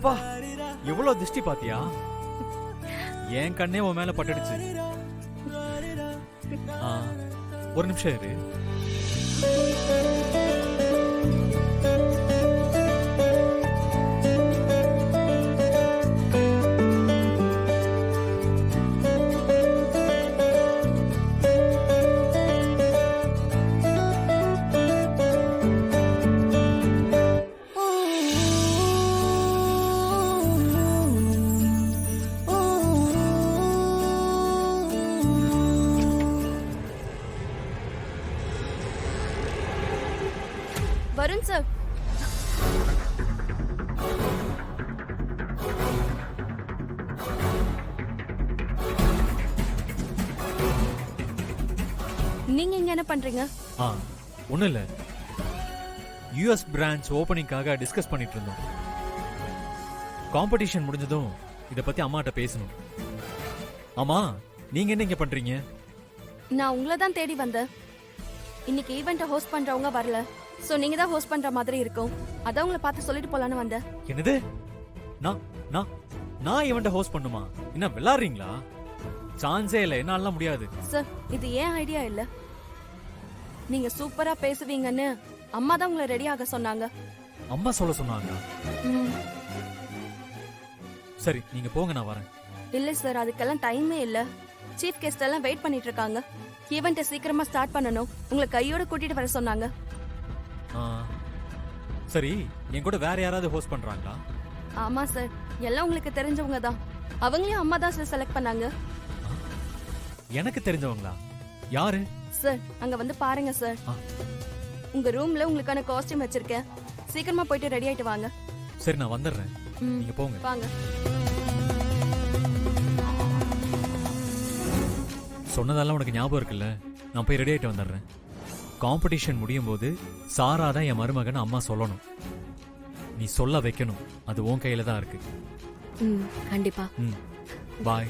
அப்பா எவ்வளவு திருஷ்டி பாத்தியா? என் கண்ணே உன் மேல பட்டுடுச்சு. ஒரு நிமிஷம் இரு. வருண் சார், நீங்க இங்க என்ன பண்றீங்க? ஒண்ணும் இல்ல, யுஎஸ் பிரான்ச் ஓபனிங்காக டிஸ்கஸ் பண்ணிட்டு இருந்தோம். காம்படிஷன் முடிஞ்சதும் இத பத்தி அம்மாட்ட பேசணும். ஆமா, நீங்க என்ன இங்க பண்றீங்க? நான் உங்களை தான் தேடி வந்தேன். இன்னைக்கு ஈவெண்ட்டை ஹோஸ்ட் பண்றவங்க வரல, சோ நீங்க தான் ஹோஸ்ட் பண்ற மாதிரி இருக்கும். அதான் உங்களை பார்த்து சொல்லிட்டு போலான்னு வந்தேன். என்னது? நான் நான் நான் ஈவெண்ட்டை ஹோஸ்ட் பண்ணுமா? என்ன விளையாடுறீங்களா? சான்ஸே இல்ல, என்னால முடியாது. சார், இது ஏன் ஐடியா இல்ல. நீங்க சூப்பரா பேசுவீங்கன்னு அம்மா தான் உங்களை ரெடி ஆக சொன்னாங்க. அம்மா சொல்ல சொன்னாங்க? ம். சரி, நீங்க போங்க, நான் வரேன். இல்ல சார், அதுக்கெல்லாம் டைமே இல்ல. சீஃப் கெஸ்ட் எல்லாம் வெயிட் பண்ணிட்டு இருக்காங்க. ஈவெண்ட்டை சீக்கிரமா ஸ்டார்ட் பண்ணணும். உங்களை கையோட கூட்டிட்டு வர சொன்னாங்க. சரி, என் கூட வேற யாராவது ஹோஸ்ட் பண்றாங்களா? ஆமா சார், எல்லாம் உங்களுக்கு தெரிஞ்சவங்க தான். அவங்களையும் அம்மா தான் சார் செலக்ட் பண்ணாங்க. எனக்கு தெரிஞ்சவங்களா? யாரு? சார், அங்க வந்து பாருங்க சார். உங்க ரூம்ல உங்களுக்கான காஸ்டியூம் வச்சிருக்கேன். சீக்கிரமா போயிட்டு ரெடி ஆயிட்டு வாங்க. சரி, நான் வந்துடுறேன். நீங்க போங்க. வாங்க. சொன்னதெல்லாம் உனக்கு ஞாபகம் இருக்குல்ல? நான் போய் ரெடி ஆயிட்டு வந்துடுறேன். காம்படிஷன் முடியும் போது சாரா தான் என் மருமகன் அம்மா சொல்லணும். நீ சொல்ல வைக்கணும். அது உன் கையில தான் இருக்கு. கண்டிப்பா. பாய்.